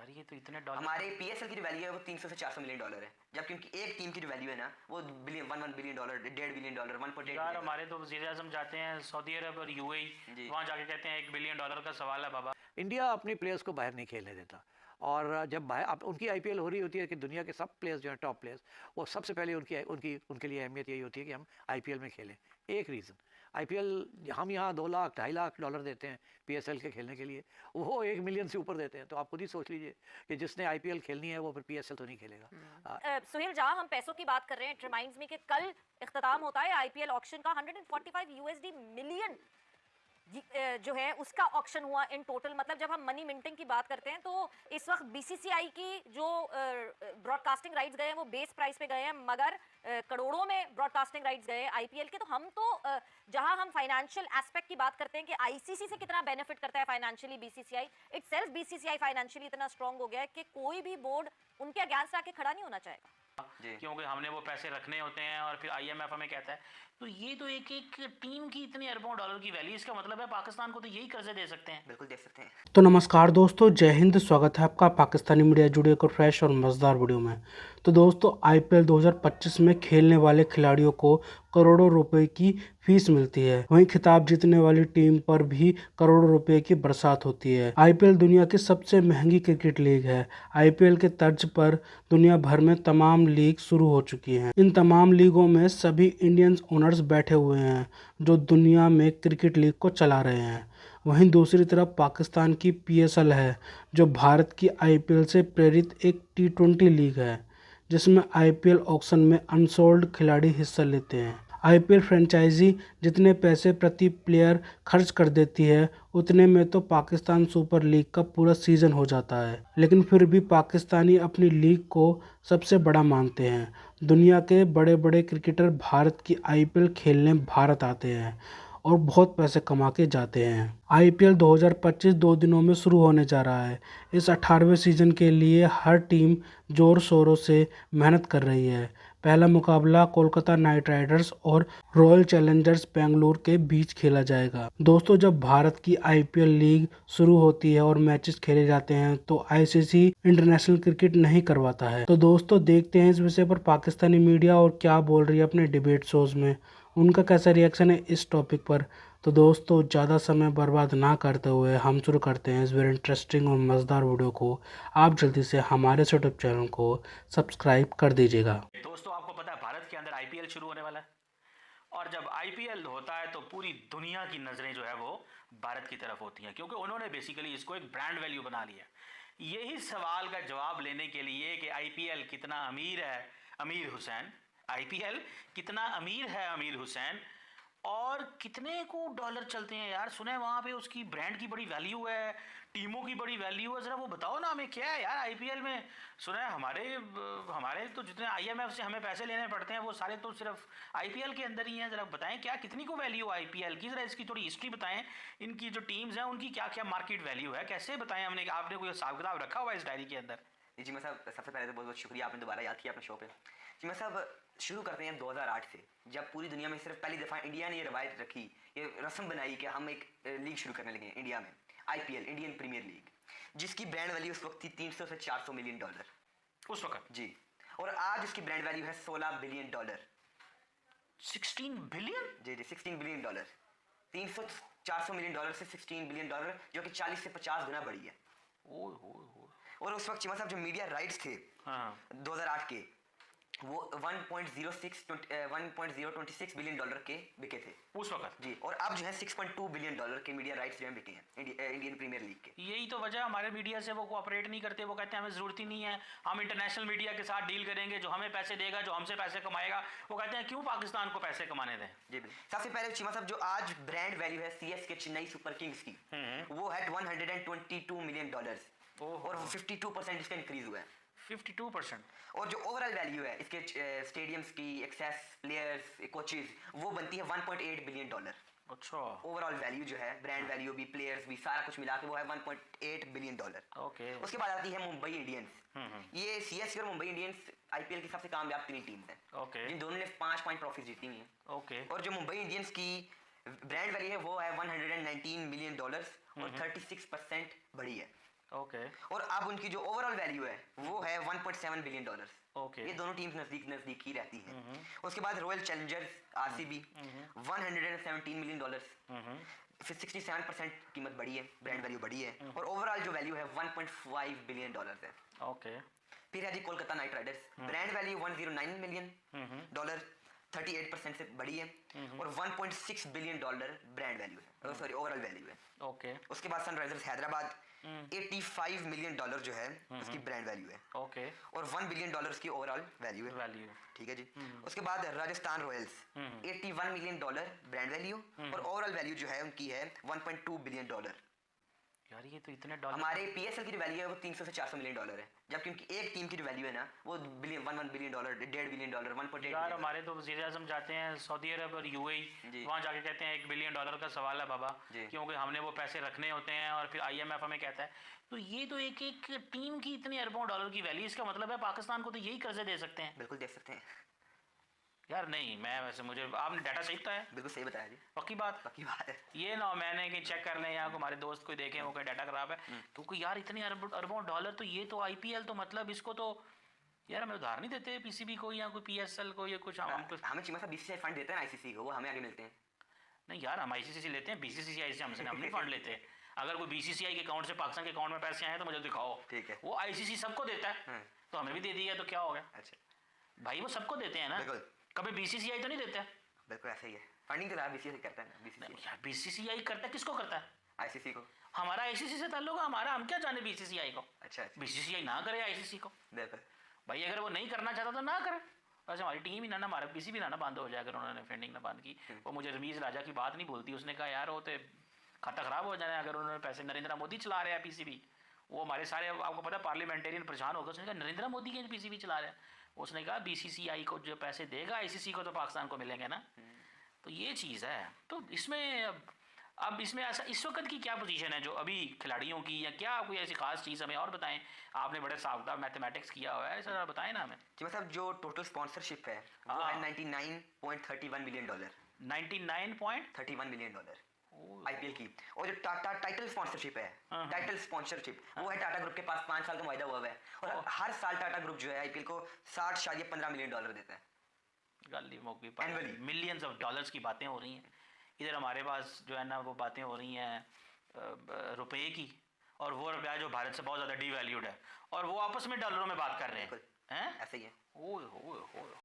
यार ये तो इतने डॉलर। हमारे पीएसएल की जो वैल्यू है वो 300 से 400 मिलियन डॉलर है, जबकि उनकी एक टीम की जो वैल्यू है ना वो billion 1 billion dollar, 1.5 billion dollar, 1.8 यार हमारे तो वज़ीर आज़म जाते हैं सऊदी अरब और यूएई, वहाँ जाके कहते हैं $1 बिलियन का सवाल है बाबा। इंडिया अपने प्लेयर्स को बाहर नहीं खेलने देता, और जब बाहर अब उनकी आईपीएल हो रही होती है कि दुनिया के सब प्लेयर्स जो हैं टॉप प्लेयर्स, वो सबसे पहले उनके लिए अहमियत यही होती है कि हम आईपीएल में खेलें। एक रीज़न, आईपीएल हम यहाँ 2 लाख 2.5 लाख डॉलर देते हैं पीएसएल के खेलने के लिए, वो 1 मिलियन से ऊपर देते हैं। तो आप खुद ही सोच लीजिए कि जिसने आईपीएल खेलनी है वो फिर पीएसएल तो नहीं खेलेगा। सुहेल, जहां हम पैसों की बात कर रहे हैं, इट रिमाइंड्स मी कि कल इख्तिताम होता है आईपीएल ऑक्शन का। 145 यूएसडी मिलियन जो है उसका ऑक्शन हुआ इन टोटल। मतलब जब हम मनी मिंटिंग की बात करते हैं तो इस वक्त बीसीसीआई की जो ब्रॉडकास्टिंग राइट्स गए हैं वो बेस प्राइस पे गए हैं, मगर करोड़ों में ब्रॉडकास्टिंग राइट्स गए हैं आईपीएल के। तो हम तो जहां हम फाइनेंशियल एस्पेक्ट की बात करते हैं कि आईसीसी से कितना बेनिफिट करता है financially BCCI, itself BCCI financially इतना स्ट्रांग हो गया है कि कोई भी बोर्ड उनके अगेंस्ट आके खड़ा नहीं होना चाहेगा, क्योंकि हमने वो पैसे रखने होते हैं और फिर आईएमएफ हमें कहता है। तो ये तो एक एक टीम की इतनी अरबों डॉलर की वैल्यू, इसका मतलब है पाकिस्तान को तो यही कर्जे दे सकते हैं। बिल्कुल दे सकते हैं। तो नमस्कार दोस्तों, जय हिंद। स्वागत है आपका पाकिस्तानी मीडिया जुड़े एक और फ्रेश और मज़ेदार वीडियो में। तो दोस्तों, आईपीएल 2025 में खेलने वाले खिलाड़ियों को करोड़ों रुपए की फीस मिलती है। वहीं खिताब जीतने वाली टीम पर भी करोड़ों रुपए की बरसात होती है। आईपीएल दुनिया की सबसे महंगी क्रिकेट लीग है। आईपीएल के तर्ज पर दुनिया भर में तमाम लीग शुरू हो चुकी हैं। इन तमाम लीगों में सभी इंडियन ओनर्स बैठे हुए हैं जो दुनिया में क्रिकेट लीग को चला रहे हैं। वहीं दूसरी तरफ पाकिस्तान की पीएसएल है, जो भारत की आईपीएल से प्रेरित एक टी20 लीग है, जिसमें आईपीएल ऑक्शन में अनसोल्ड खिलाड़ी हिस्सा लेते हैं। आईपीएल फ्रेंचाइजी जितने पैसे प्रति प्लेयर खर्च कर देती है, उतने में तो पाकिस्तान सुपर लीग का पूरा सीजन हो जाता है। लेकिन फिर भी पाकिस्तानी अपनी लीग को सबसे बड़ा मानते हैं। दुनिया के बड़े बड़े क्रिकेटर भारत की आईपीएल खेलने भारत आते हैं और बहुत पैसे कमा के जाते हैं। आईपीएल 2025 2 दिनों में शुरू होने जा रहा है। इस 18वें सीजन के लिए हर टीम जोर शोरों से मेहनत कर रही है। पहला मुकाबला कोलकाता नाइट राइडर्स और रॉयल चैलेंजर्स बेंगलुरु के बीच खेला जाएगा। दोस्तों, जब भारत की आईपीएल लीग शुरू होती है और मैचेस खेले जाते हैं तो आईसीसी इंटरनेशनल क्रिकेट नहीं करवाता है। तो दोस्तों, देखते हैं इस विषय पर पाकिस्तानी मीडिया और क्या बोल रही है अपने डिबेट शोज में, उनका कैसा रिएक्शन है इस टॉपिक पर। तो दोस्तों, ज़्यादा समय बर्बाद ना करते हुए हम शुरू करते हैं इस वेरी इंटरेस्टिंग और मज़ेदार वीडियो को। आप जल्दी से हमारे यूट्यूब चैनल को सब्सक्राइब कर दीजिएगा। दोस्तों, आपको पता है भारत के अंदर आईपीएल शुरू होने वाला है, और जब आईपीएल होता है तो पूरी दुनिया की नज़रें जो है वो भारत की तरफ होती हैं, क्योंकि उन्होंने बेसिकली इसको एक ब्रांड वैल्यू बना लिया। यही सवाल का जवाब लेने के लिए कि आईपीएल कितना अमीर है अमीर हुसैन, आईपीएल कितना अमीर है अमीर हुसैन, और कितने को डॉलर चलते हैं यार, सुने वहाँ पे उसकी ब्रांड की बड़ी वैल्यू है, टीमों की बड़ी वैल्यू है। ज़रा वो बताओ ना हमें, क्या है यार आईपीएल में। सुना है हमारे तो जितने आईएमएफ से हमें पैसे लेने पड़ते हैं वो सारे तो सिर्फ आईपीएल के अंदर ही हैं। ज़रा बताएं क्या कितनी को वैल्यू आईपीएल की, ज़रा इसकी थोड़ी हिस्ट्री बताएं, इनकी जो टीम्स हैं उनकी क्या क्या मार्केट वैल्यू है, कैसे बताएं हमने, आपने कोई हिसाब किताब रखा हुआ है इस डायरी के अंदर? जी मैं साहब, सबसे पहले तो बहुत बहुत शुक्रिया, आपने दोबारा याद किया अपने शो पे। जी मैं साहब, शुरू करते हैं 2008 से, जब पूरी दुनिया में सिर्फ पहली दफ़ा इंडिया ने ये रवायत रखी, ये रस्म बनाई कि हम एक लीग शुरू करने लगे इंडिया में, आईपीएल, इंडियन प्रीमियर लीग, जिसकी ब्रांड वैल्यू उस वक्त थी 300 से 400 मिलियन डॉलर उस वक्त। जी, और आज उसकी ब्रांड वैल्यू है 16 बिलियन डॉलर। 16 बिलियन? जी जी, 16 बिलियन डॉलर। 300 400 मिलियन डॉलर से 16 बिलियन डॉलर, जो कि 40 से 50 गुना बढ़ी है। और उस वक्त चीमा साहब जो मीडिया राइट्स थे 2008 के, वो 1.026 बिलियन डॉलर के बिके थे उस वक्त जी, और अब जो है 6.2 बिलियन डॉलर के मीडिया राइट्स जो हैं बिके हैं इंडियन प्रीमियर लीग के। यही तो वजह हमारे मीडिया से वो कोऑपरेट नहीं करते, वो कहते हैं हमें ज़रूरत ही नहीं है, हम इंटरनेशनल मीडिया के साथ डील करेंगे, जो हमें पैसे देगा, जो हमसे पैसे कमाएगा। वो कहते हैं क्यों पाकिस्तान को पैसे कमाने दें। जी बिल्कुल। सबसे पहले चीमा साहब, जो आज ब्रांड वैल्यू है सीएसके चेन्नई सुपर किंग्स की, वो है 122 मिलियन डॉलर, और 52% इसका इंक्रीज हुआ है। 52%। और जो ओवरऑल वैल्यू है इसके स्टेडियम्स की, एक्सेस, प्लेयर्स, कोचेस, वो बनती है 1.8 बिलियन डॉलर। अच्छा। ओवरऑल वैल्यू जो है, ब्रांड वैल्यू भी, प्लेयर्स भी, सारा कुछ मिला के वो है 1.8 बिलियन डॉलर। ओके। उसके बाद आती है मुंबई इंडियंस। ये सीएसके और मुंबई इंडियंस आईपीएल की सबसे कामयाब 3 टीम्स हैं। ओके। जिन दोनों ने 5 ट्रॉफीज जीती हुई हैं। ओके। और जो मुंबई इंडियंस की ब्रांड वैल्यू है वो है 119 मिलियन डॉलर, और 36% बढ़ी है। ओके और अब उनकी जो ओवरऑल वैल्यू है वो है 1.7 बिलियन डॉलर्स। ओके ये दोनों टीम्स नजदीक नजदीक ही रहती हैं। उसके बाद royal Challengers RCB 117 million dollars, फिर 67% कीमत बढ़ी है, ब्रांड वैल्यू बढ़ी है, और ओवरऑल जो वैल्यू है 1.5 बिलियन डॉलर्स है। ओके फिर है जी Kolkata Knight Riders, brand value 109 million dollar, 38% से बढ़ी है, और 1.6 बिलियन डॉलर ब्रांड वैल्यू है, सॉरी ओवरऑल वैल्यू है। ओके उसके बाद सनराइजर्स हैदराबाद 85 मिलियन डॉलर जो है उसकी ब्रांड वैल्यू है, ओके और 1 बिलियन डॉलर उसकी ओवरऑल वैल्यू है। वैल्यू ठीक है जी। उसके बाद Rajasthan Royals 81 million dollar brand value, और ओवरऑल वैल्यू जो है उनकी है 1.2 बिलियन डॉलर। यार ये तो इतने डॉलर। हमारे पीएसएल की जो वैल्यू है वो 300 से 400 मिलियन डॉलर है, जबकि उनकी एक टीम की जो वैल्यू है ना वो billion 1 billion dollar, 1.5 billion dollar, 1.8 यार हमारे तो वज़ीर आज़म जाते हैं सऊदी अरब और यूएई, जी। वहाँ जाके कहते हैं 1 बिलियन डॉलर का सवाल है बाबा, जी। क्योंकि हमने वो पैसे रखने होते हैं, और फिर आईएमएफ हमें कहता है। तो ये तो एक एक टीम की इतने अरबों डॉलर की वैल्यू, इसका मतलब है पाकिस्तान को तो यही कर्जे दे सकते हैं। बिल्कुल देख सकते हैं। यार नहीं, मैं वैसे मुझे आपने डाटा सही बताया, बिल्कुल सही बताया जी, पक्की बात। पक्की बात है। ये ना मैंने कि चेक कर लें या हमारे दोस्त कोई देखें वो कोई डाटा खराब है, क्योंकि यार इतने अरबों डॉलर, तो ये तो आईपीएल तो मतलब इसको तो यार हमें उधार नहीं देते पीसीबी को या कोई पीएसएल को या कुछ हमको। हमें चीमा साहब बीसीसीआई फंड देते हैं ना आईसीसी को, वो हमें आगे मिलते हैं। नहीं यार, हम आईसीसी लेते हैं, बीसीसीआई से हमसे हम नहीं फंड लेते। अगर कोई बीसीसीआई के अकाउंट से पाकिस्तान के अकाउंट में पैसे आए तो मुझे दिखाओ। ठीक है। वो आईसीसी सबको देता है, तो हमें भी दे दिया तो क्या हो गया अच्छा, भाई, वो सबको देते हैं ना, बिल्कुल। कभी बीसीसीआई तो नहीं देता। बिल्कुल ऐसा ही है, फंडिंग तो बीसीसीआई करता है ना, बीसीसीआई यार बीसीसीआई करता है, किसको करता है? आईसीसी को। हमारा आईसीसी से ताल्लुक है, हमारा, हम क्या जाने बीसीसीआई को। अच्छा अच्छा, बीसीसीआई ना करे आईसीसी को, बिल्कुल। भाई अगर वो नहीं करना चाहता तो ना करे। वैसे हमारी टीम ही ना हमारा पीसी भी ना बंद हो जाए अगर उन्होंने फंडिंग ना बंद की। वो मुझे रमीज राजा की बात नहीं बोलती, उसने कहा यार वो तो खाता खराब हो जाना अगर उन्होंने पैसे, नरेंद्र मोदी चला रहे हैं पीसीबी, वो हमारे सारे आपको पता पार्लियामेंटेरियन परेशान होकर, उसने कहा नरेंद्र मोदी के पीसीबी चला रहे हैं। उसने कहा बीसीसीआई को जो पैसे देगा आईसीसी को तो पाकिस्तान को मिलेंगे ना। तो ये चीज़ है। तो इसमें अब इसमें ऐसा इस वक्त की क्या पोजीशन है जो अभी खिलाड़ियों की, या क्या कोई ऐसी खास चीज़ हमें और बताएं? आपने बड़े साहब मैथमेटिक्स किया हुआ है, सर बताएं ना हमें। जी मतलब जो टोटल स्पॉन्सरशिप है वो है 99.31 million dollar, 99.31 million dollar IPL की। और जो टाटा टाइटल स्पॉन्सरशिप है, टाइटल स्पॉन्सरशिप वो है टाटा ग्रुप के पास 5 साल का वायदा हुआ है, और हर साल टाटा ग्रुप जो है आईपीएल को 60-15 मिलियन डॉलर देता है गली मौकी Annually। पर मिलियंस ऑफ डॉलर्स की बातें हो रही हैं। इधर हमारे पास जो है ना वो बातें हो रही हैं रुपए की, और वो रुपया जो भारत से बहुत ज़्यादा डीवैल्यूड है, और वो आपस में डॉलरों में बात कर रहे हैं। ऐसे ही है। ओए होए होए।